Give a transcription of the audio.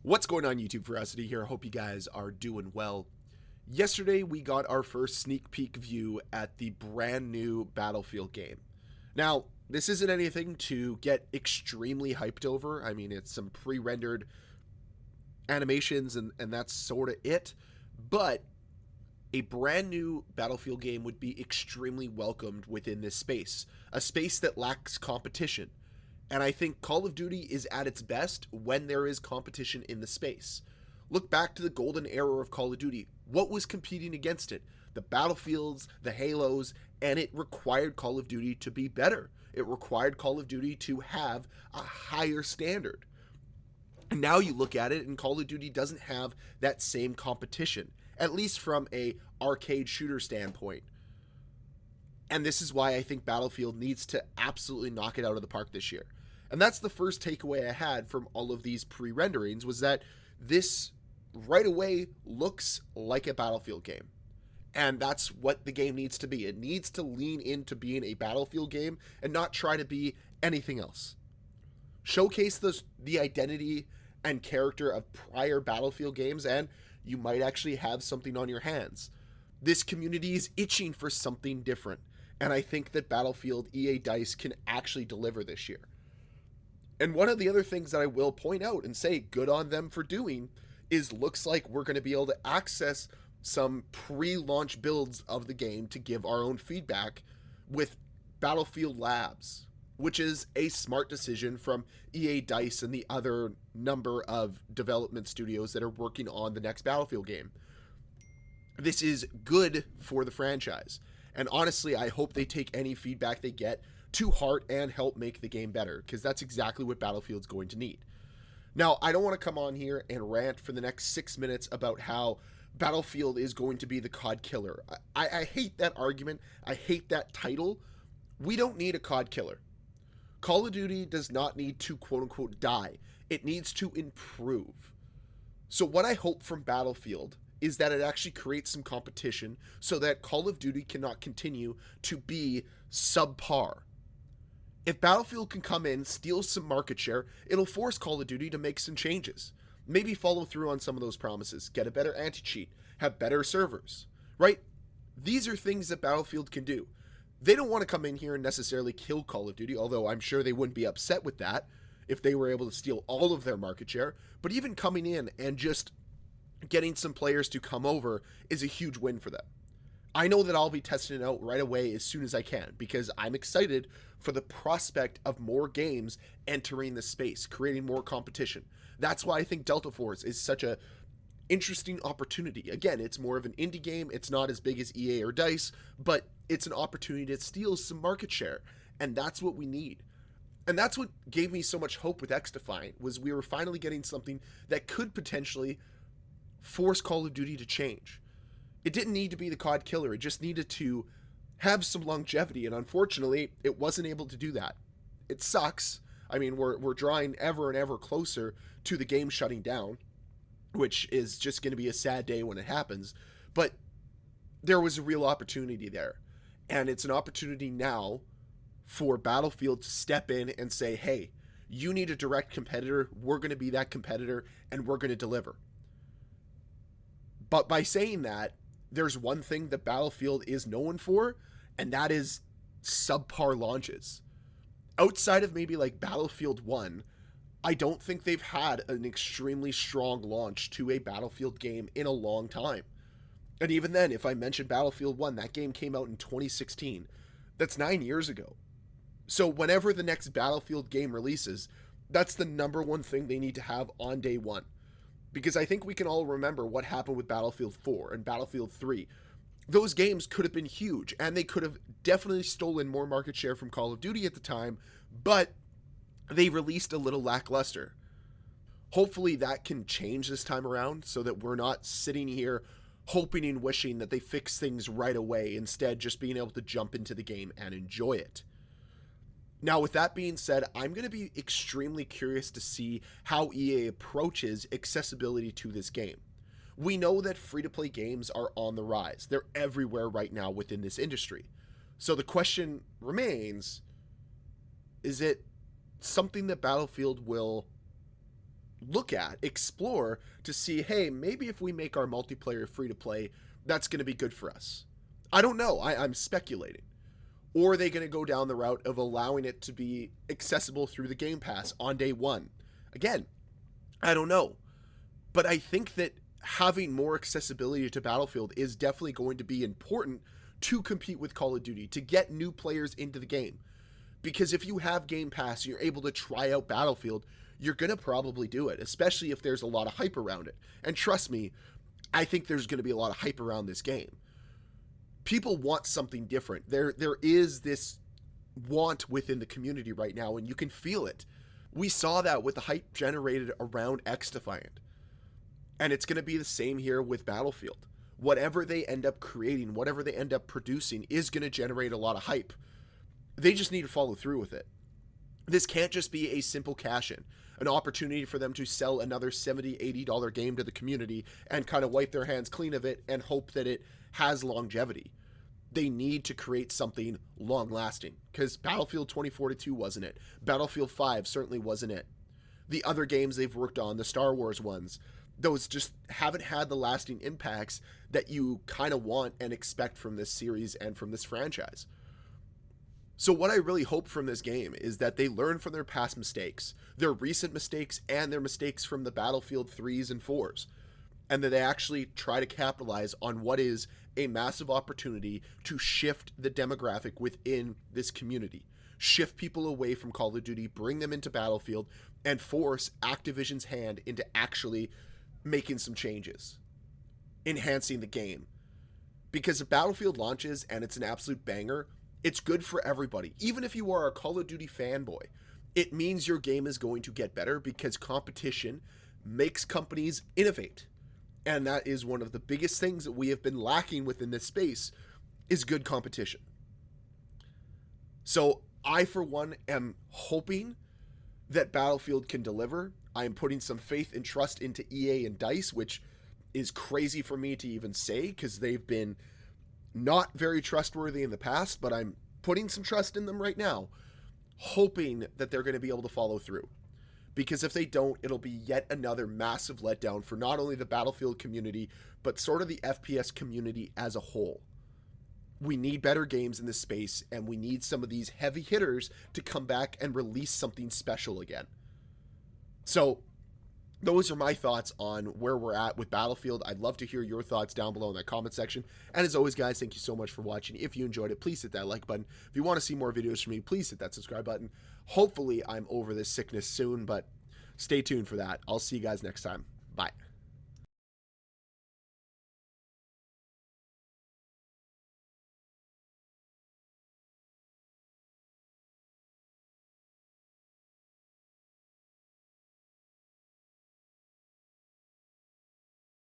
What's going on, YouTube? Ferocity here. I hope you guys are doing well. Yesterday, we got our first sneak peek view at the brand new Battlefield game. Now, this isn't anything to get extremely hyped over. I mean, it's some pre-rendered animations and that's sort of it. But a brand new Battlefield game would be extremely welcomed within this space. A space that lacks competition. And I think Call of Duty is at its best when there is competition in the space. Look back to the golden era of Call of Duty. What was competing against it? The Battlefields, the Halos, and it required Call of Duty to be better. It required Call of Duty to have a higher standard. And now you look at it and Call of Duty doesn't have that same competition, at least from a arcade shooter standpoint. And this is why I think Battlefield needs to absolutely knock it out of the park this year. And that's the first takeaway I had from all of these pre-renderings, was that this right away looks like a Battlefield game. And that's what the game needs to be. It needs to lean into being a Battlefield game and not try to be anything else. Showcase the identity and character of prior Battlefield games, and you might actually have something on your hands. This community is itching for something different. And I think that Battlefield EA DICE can actually deliver this year. And one of the other things that I will point out and say good on them for doing is looks like we're going to be able to access some pre-launch builds of the game to give our own feedback with Battlefield Labs, which is a smart decision from EA DICE and the other number of development studios that are working on the next Battlefield game. This is good for the franchise. And honestly, I hope they take any feedback they get to heart and help make the game better, because that's exactly what Battlefield's going to need. Now, I don't want to come on here and rant for the next 6 minutes about how Battlefield is going to be the CoD Killer. I hate that argument. I hate that title. We don't need a CoD Killer. Call of Duty does not need to quote-unquote die. It needs to improve. So what I hope from Battlefield is that it actually creates some competition so that Call of Duty cannot continue to be subpar. If Battlefield can come in, steal some market share, it'll force Call of Duty to make some changes. Maybe follow through on some of those promises, get a better anti-cheat, have better servers, right? These are things that Battlefield can do. They don't want to come in here and necessarily kill Call of Duty, although I'm sure they wouldn't be upset with that if they were able to steal all of their market share. But even coming in and just getting some players to come over is a huge win for them. I know that I'll be testing it out right away as soon as I can, because I'm excited for the prospect of more games entering the space, creating more competition. That's why I think Delta Force is such a interesting opportunity. Again, it's more of an indie game. It's not as big as EA or DICE, but it's an opportunity to steal some market share, and that's what we need. And that's what gave me so much hope with X-Defiant, was we were finally getting something that could potentially force Call of Duty to change. It didn't need to be the CoD Killer. It just needed to have some longevity, and unfortunately, it wasn't able to do that. It sucks. I mean, we're drawing ever and ever closer to the game shutting down, which is just going to be a sad day when it happens. But there was a real opportunity there, and it's an opportunity now for Battlefield to step in and say, hey, you need a direct competitor. We're going to be that competitor, and we're going to deliver. But by saying that, there's one thing that Battlefield is known for, and that is subpar launches. Outside of maybe like Battlefield 1, I don't think they've had an extremely strong launch to a Battlefield game in a long time. And even then, if I mentioned Battlefield 1, that game came out in 2016. That's 9 years ago. So whenever the next Battlefield game releases, that's the number one thing they need to have on day one. Because I think we can all remember what happened with Battlefield 4 and Battlefield 3. Those games could have been huge, and they could have definitely stolen more market share from Call of Duty at the time, but they released a little lackluster. Hopefully that can change this time around so that we're not sitting here hoping and wishing that they fix things right away, instead just being able to jump into the game and enjoy it. Now, with that being said, I'm going to be extremely curious to see how EA approaches accessibility to this game. We know that free-to-play games are on the rise. They're everywhere right now within this industry. So the question remains, is it something that Battlefield will look at, explore to see, hey, maybe if we make our multiplayer free to play, that's going to be good for us. I don't know. I'm speculating. Or are they going to go down the route of allowing it to be accessible through the Game Pass on day one? Again, I don't know. But I think that having more accessibility to Battlefield is definitely going to be important to compete with Call of Duty, to get new players into the game. Because if you have Game Pass and you're able to try out Battlefield, you're going to probably do it, especially if there's a lot of hype around it. And trust me, I think there's going to be a lot of hype around this game. People want something different. There is this want within the community right now, and you can feel it. We saw that with the hype generated around X-Defiant. And it's going to be the same here with Battlefield. Whatever they end up creating, whatever they end up producing is going to generate a lot of hype. They just need to follow through with it. This can't just be a simple cash-in, an opportunity for them to sell another $70, $80 game to the community and kind of wipe their hands clean of it and hope that it has longevity. They need to create something long-lasting, because Battlefield 2042 wasn't it. Battlefield 5 certainly wasn't it. The other games they've worked on, the Star Wars ones, those just haven't had the lasting impacts that you kind of want and expect from this series and from this franchise. So what I really hope from this game is that they learn from their past mistakes, their recent mistakes, and their mistakes from the Battlefield 3s and 4s, and that they actually try to capitalize on what is a massive opportunity to shift the demographic within this community, shift people away from Call of Duty, bring them into Battlefield, and force Activision's hand into actually making some changes, enhancing the game. Because if Battlefield launches and it's an absolute banger, it's good for everybody. Even if you are a Call of Duty fanboy, it means your game is going to get better, because competition makes companies innovate. And that is one of the biggest things that we have been lacking within this space, is good competition. So I, for one, am hoping that Battlefield can deliver. I am putting some faith and trust into EA and DICE, which is crazy for me to even say, because they've been not very trustworthy in the past, but I'm putting some trust in them right now, hoping that they're going to be able to follow through. Because if they don't, it'll be yet another massive letdown for not only the Battlefield community, but sort of the FPS community as a whole. We need better games in this space, and we need some of these heavy hitters to come back and release something special again. So those are my thoughts on where we're at with Battlefield. I'd love to hear your thoughts down below in that comment section. And as always, guys, thank you so much for watching. If you enjoyed it, please hit that like button. If you want to see more videos from me, please hit that subscribe button. Hopefully, I'm over this sickness soon, but stay tuned for that. I'll see you guys next time. Bye.